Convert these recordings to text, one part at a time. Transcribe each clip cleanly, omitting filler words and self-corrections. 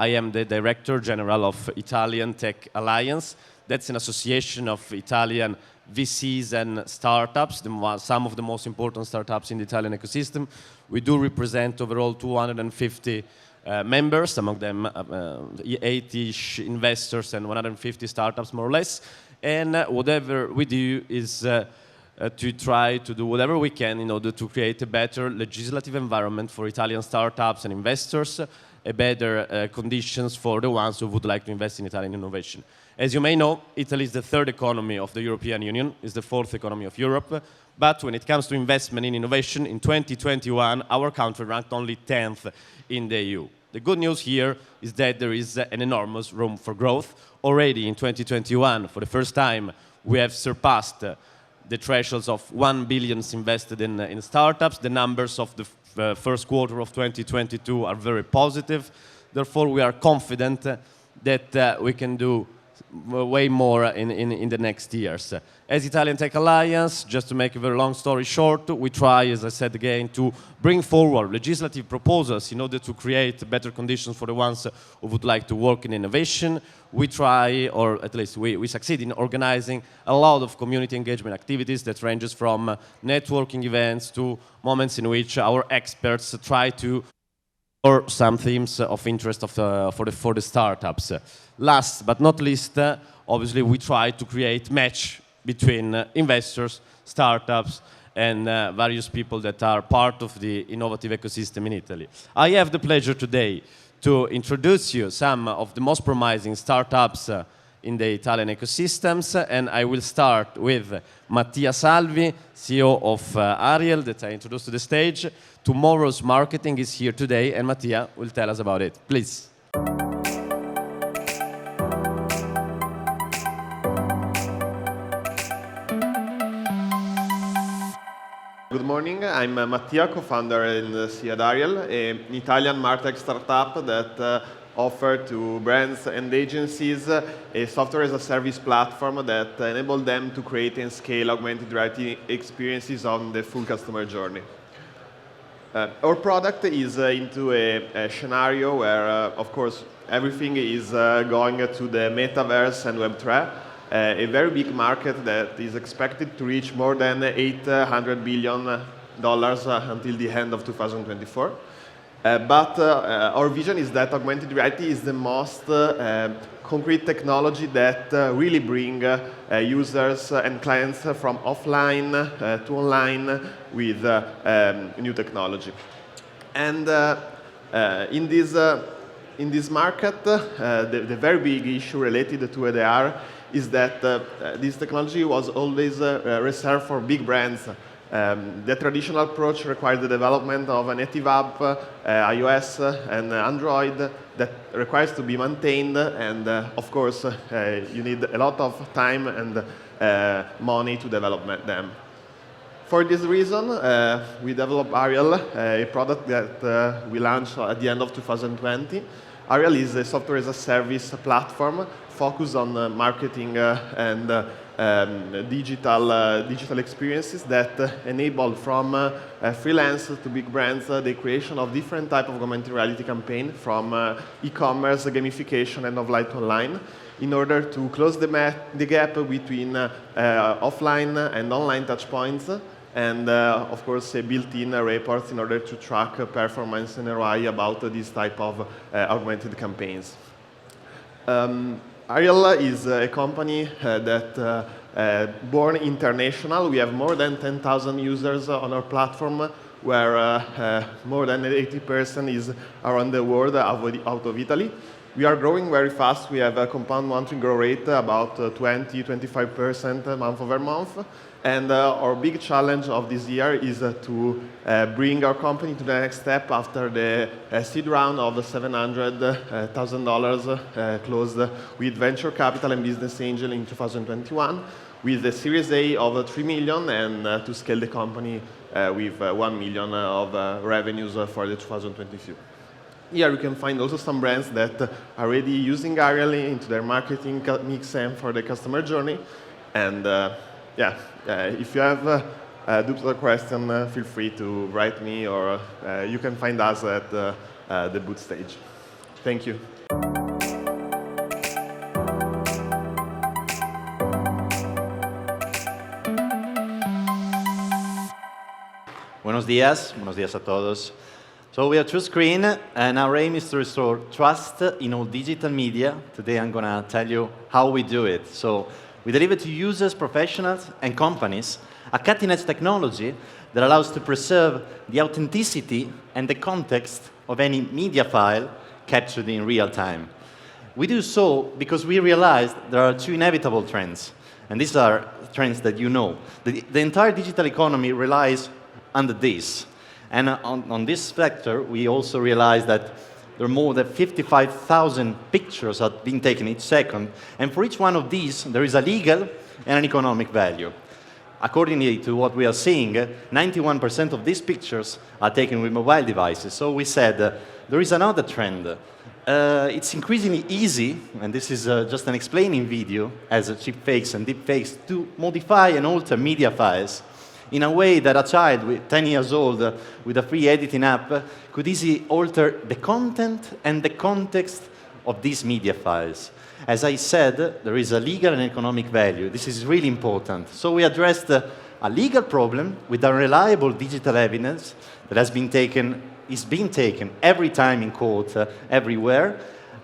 I am the Director General of Italian Tech Alliance. That's an association of Italian VCs and startups, some of the most important startups in the Italian ecosystem. We do represent overall 250 members, among them 80-ish investors and 150 startups, more or less. And whatever we do is to try to do whatever we can in order to create a better legislative environment for Italian startups and investors, a better conditions for the ones who would like to invest in Italian innovation. As you may know, Italy is the third economy of the European Union, is the fourth economy of Europe, but when it comes to investment in innovation, in 2021, our country ranked only 10th in the EU. The good news here is that there is an enormous room for growth. Already in 2021, for the first time, we have surpassed the thresholds of 1 billion invested in startups. The numbers of the first quarter of 2022 are very positive. Therefore, we are confident that we can do way more in the next years. As Italian Tech Alliance, just to make a very long story short, we try, as I said again, to bring forward legislative proposals in order to create better conditions for the ones who would like to work in innovation. We try, or at least we succeed in organizing a lot of community engagement activities that ranges from networking events to moments in which our experts try to or some themes of interest for the startups. Last but not least, obviously we try to create match between investors, startups, and various people that are part of the innovative ecosystem in Italy. I have the pleasure today to introduce you some of the most promising startups in the Italian ecosystems, and I will start with Mattia Salvi, CEO of Ariel, that I introduced to the stage. Tomorrow's marketing is here today, and Mattia will tell us about it. Please. Good morning, I'm Mattia, co-founder and CEO at Ariel, an Italian martech startup that offer to brands and agencies a software as a service platform that enables them to create and scale augmented reality experiences on the full customer journey. Our product is into a scenario where, of course, everything is going to the metaverse and Web3, a very big market that is expected to reach more than $800 billion until the end of 2024. But our vision is that augmented reality is the most concrete technology that really bring users and clients from offline to online with new technology. And in this market, the very big issue related to AR is that this technology was always reserved for big brands. The traditional approach requires the development of a native app, iOS and Android, that requires to be maintained, and of course you need a lot of time and money to develop them. For this reason, we developed Ariel, a product that we launched at the end of 2020. Ariel is a software as a service platform focused on marketing and digital experiences that enable from freelance to big brands the creation of different types of augmented reality campaign from e-commerce, gamification, and offline to online in order to close the gap between offline and online touchpoints and, of course, built-in reports in order to track performance and ROI about this type of augmented campaigns. Ariel is a company that born international. We have more than 10,000 users on our platform, where more than 80% is around the world out of Italy. We are growing very fast. We have a compound monthly growth rate about 20-25% month over month. And our big challenge of this year is to bring our company to the next step after the seed round of $700,000 closed with venture capital and business angel in 2021, with a Series A of 3 million and to scale the company with 1 million of revenues for the 2022. Here you can find also some brands that are already using Ariel into their marketing mix and for the customer journey. And if you have a duplicate question, feel free to write me, or you can find us at the booth stage. Thank you. Buenos días a todos. So we are Truescreen, and our aim is to restore trust in all digital media. Today I'm going to tell you how we do it. So we deliver to users, professionals, and companies a cutting-edge technology that allows to preserve the authenticity and the context of any media file captured in real time. We do so because we realized there are two inevitable trends, and these are trends that you know. The entire digital economy relies on this. And on this factor, we also realized that there are more than 55,000 pictures that are being taken each second, and for each one of these, there is a legal and an economic value. Accordingly to what we are seeing, 91% of these pictures are taken with mobile devices. So we said there is another trend. It's increasingly easy, and this is just an explaining video, as chipfakes and deepfakes, to modify and alter media files in a way that a child with 10 years old with a free editing app could easily alter the content and the context of these media files. As I said, there is a legal and economic value. This is really important. So we addressed a legal problem with unreliable digital evidence that is being taken every time in court, everywhere.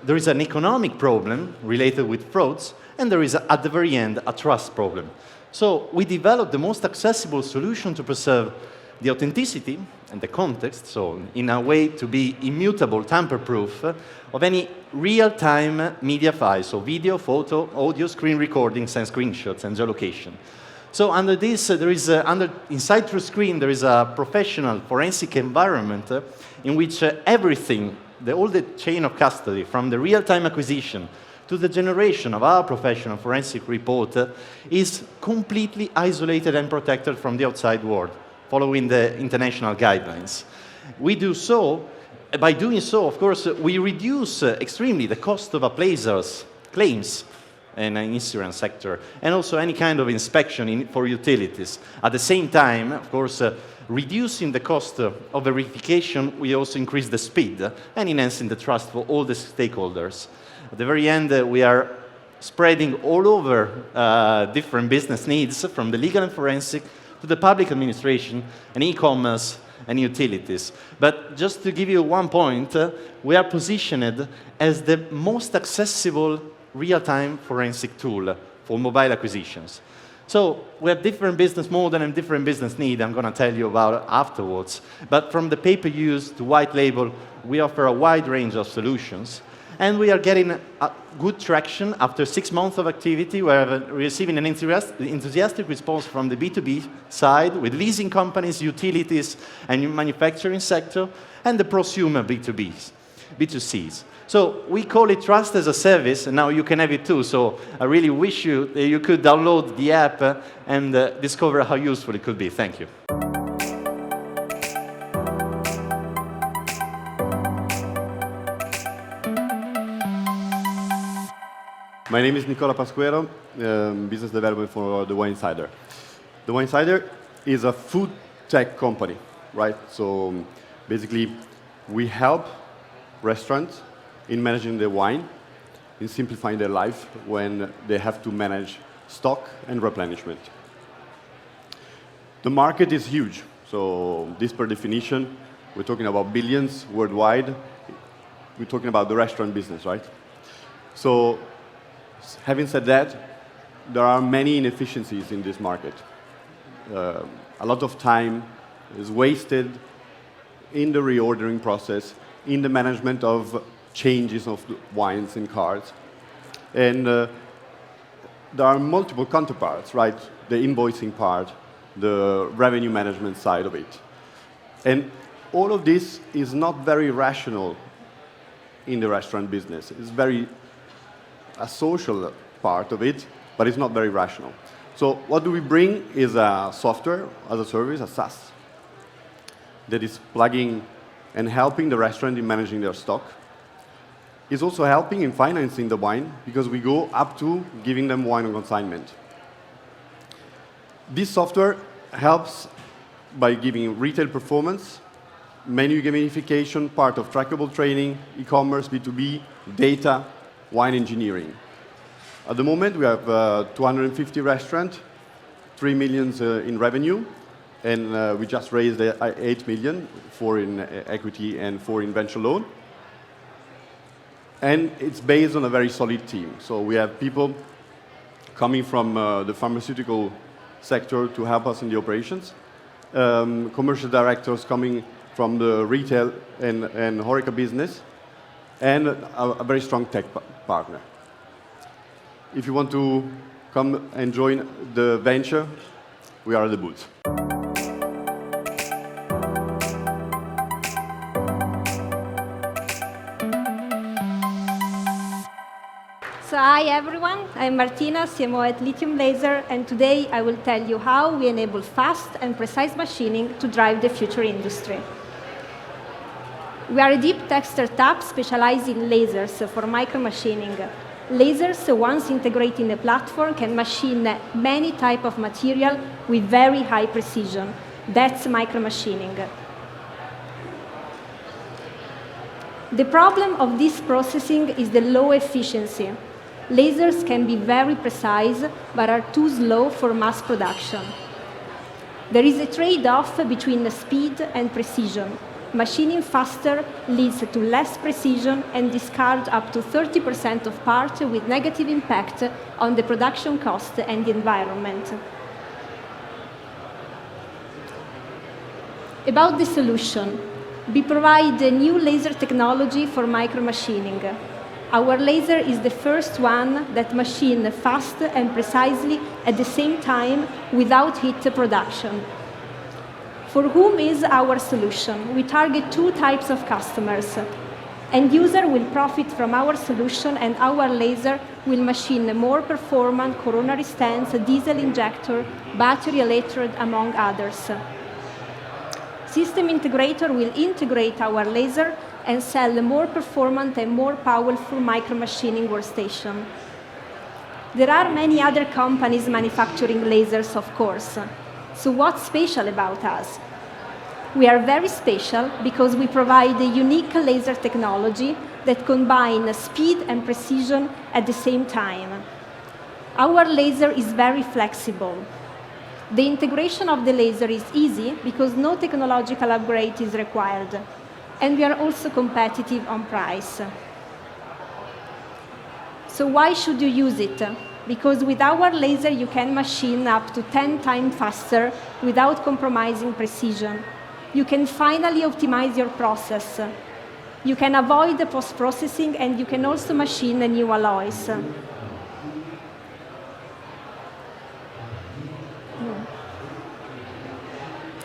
There is an economic problem related with frauds, and there is, at the very end, a trust problem. So we developed the most accessible solution to preserve the authenticity and the context, so in a way to be immutable, tamper-proof, of any real-time media file, so video, photo, audio, screen recordings, and screenshots, and geolocation. So under this, inside Truescreen, there is a professional forensic environment in which everything, all the chain of custody, from the real-time acquisition to the generation of our professional forensic report, is completely isolated and protected from the outside world, following the international guidelines. We do so, by doing so, of course, we reduce extremely the cost of appraisers' claims in an insurance sector, and also any kind of inspection for utilities. At the same time, of course, reducing the cost of verification, we also increase the speed and enhancing the trust for all the stakeholders. At the very end, we are spreading all over different business needs, from the legal and forensic to the public administration and e-commerce and utilities. But just to give you one point, we are positioned as the most accessible real-time forensic tool for mobile acquisitions. So we have different business models and different business needs I'm going to tell you about afterwards. But from the pay-per-use to white label, we offer a wide range of solutions. And we are getting a good traction after 6 months of activity. We are receiving an enthusiastic response from the B2B side with leasing companies, utilities, and manufacturing sector, and the prosumer B2Cs. So we call it Trust as a Service, and now you can have it too. So I really wish you could download the app and discover how useful it could be. Thank you. My name is Nicola Pasquero, business development for The Wine Insider. The Wine Insider is a food tech company, right? So basically, we help restaurants in managing their wine, in simplifying their life when they have to manage stock and replenishment. The market is huge, so this per definition, we're talking about billions worldwide. We're talking about the restaurant business, right? So having said that, there are many inefficiencies in this market. A lot of time is wasted in the reordering process, in the management of changes of the wines in cards. And there are multiple counterparts, right? The invoicing part, the revenue management side of it. And all of this is not very rational in the restaurant business. It's very a social part of it, but it's not very rational. So what do we bring is a software as a service, a SaaS, that is plugging and helping the restaurant in managing their stock. It's also helping in financing the wine, because we go up to giving them wine on consignment. This software helps by giving retail performance, menu gamification, part of trackable training, e-commerce, B2B, data, wine engineering. At the moment, we have 250 restaurants, 3 million in revenue, and we just raised 8 million, 4 in equity and 4 in venture loan. And it's based on a very solid team. So we have people coming from the pharmaceutical sector to help us in the operations, commercial directors coming from the retail and HoReCa business, and a very strong tech partner. If you want to come and join the venture, we are at the booth. So hi everyone, I'm Martina, CMO at Lithium Laser, and today I will tell you how we enable fast and precise machining to drive the future industry. We are a deep tech startup specializing in lasers for micromachining. Lasers, once integrated in a platform, can machine many types of material with very high precision. That's micromachining. The problem of this processing is the low efficiency. Lasers can be very precise, but are too slow for mass production. There is a trade-off between speed and precision. Machining faster leads to less precision and discards up to 30% of parts with negative impact on the production cost and the environment. About the solution, we provide a new laser technology for micromachining. Our laser is the first one that machines fast and precisely at the same time without heat production. For whom is our solution? We target two types of customers. End user will profit from our solution, and our laser will machine a more performant coronary stents, diesel injector, battery electrode, among others. System integrator will integrate our laser and sell a more performant and more powerful micromachining workstation. There are many other companies manufacturing lasers, of course. So what's special about us? We are very special because we provide a unique laser technology that combines speed and precision at the same time. Our laser is very flexible. The integration of the laser is easy because no technological upgrade is required. And we are also competitive on price. So why should you use it? Because with our laser you can machine up to 10 times faster without compromising precision. You can finally optimize your process. You can avoid the post-processing, and you can also machine new alloys.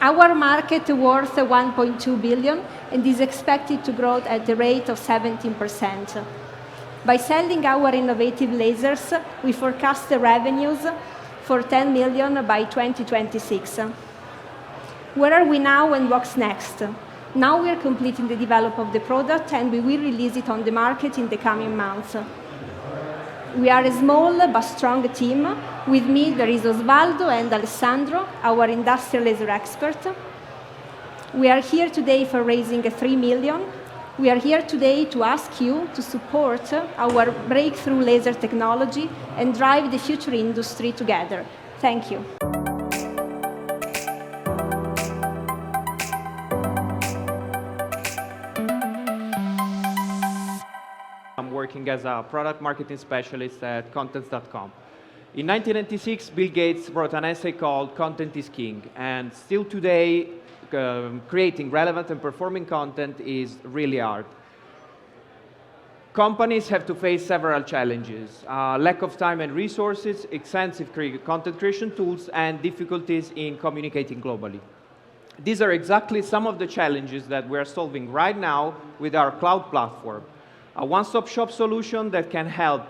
Our market worth 1.2 billion and is expected to grow at the rate of 17%. By selling our innovative lasers, we forecast the revenues for 10 million by 2026. Where are we now and what's next? Now we are completing the development of the product, and we will release it on the market in the coming months. We are a small but strong team. With me, there is Osvaldo and Alessandro, our industrial laser expert. We are here today for raising 3 million. We are here today to ask you to support our breakthrough laser technology and drive the future industry together. Thank you. I'm working as a product marketing specialist at Contents.com. In 1996, Bill Gates wrote an essay called Content is King, and still today, creating relevant and performing content is really hard. Companies have to face several challenges: lack of time and resources, extensive content creation tools, and difficulties in communicating globally. These are exactly some of the challenges that we are solving right now with our cloud platform. A one-stop shop solution that can help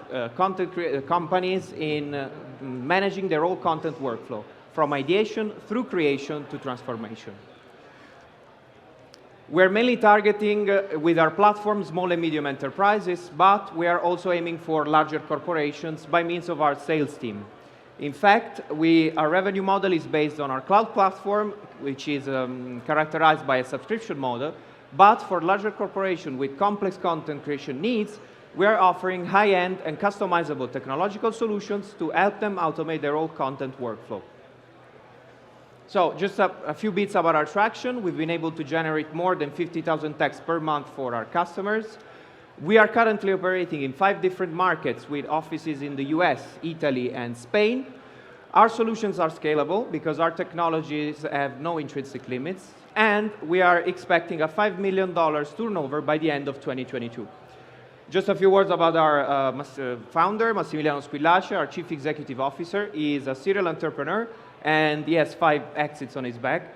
companies in managing their whole content workflow, from ideation through creation to transformation. We're mainly targeting with our platform small and medium enterprises, but we are also aiming for larger corporations by means of our sales team. In fact, our revenue model is based on our cloud platform, which is characterized by a subscription model. But for larger corporations with complex content creation needs, we are offering high-end and customizable technological solutions to help them automate their own content workflow. So just a few bits about our traction. We've been able to generate more than 50,000 texts per month for our customers. We are currently operating in 5 different markets with offices in the US, Italy, and Spain. Our solutions are scalable because our technologies have no intrinsic limits, and we are expecting a $5 million turnover by the end of 2022. Just a few words about our founder, Massimiliano Squillace, our Chief Executive Officer. He is a serial entrepreneur, and he has 5 exits on his back.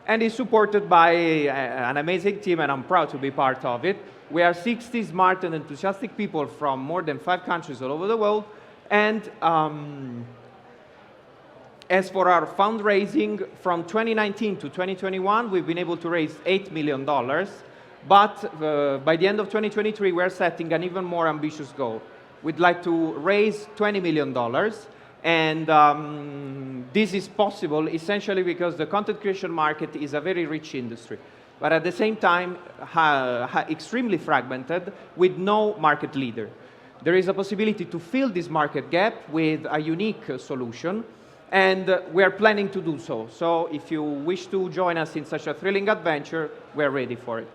And he's supported by an amazing team, and I'm proud to be part of it. We are 60 smart and enthusiastic people from more than 5 countries all over the world. And as for our fundraising, from 2019 to 2021, we've been able to raise $8 million. But by the end of 2023, we're setting an even more ambitious goal. We'd like to raise $20 million. And this is possible essentially because the content creation market is a very rich industry, but at the same time, extremely fragmented with no market leader. There is a possibility to fill this market gap with a unique solution, and we are planning to do so. So if you wish to join us in such a thrilling adventure, we're ready for it.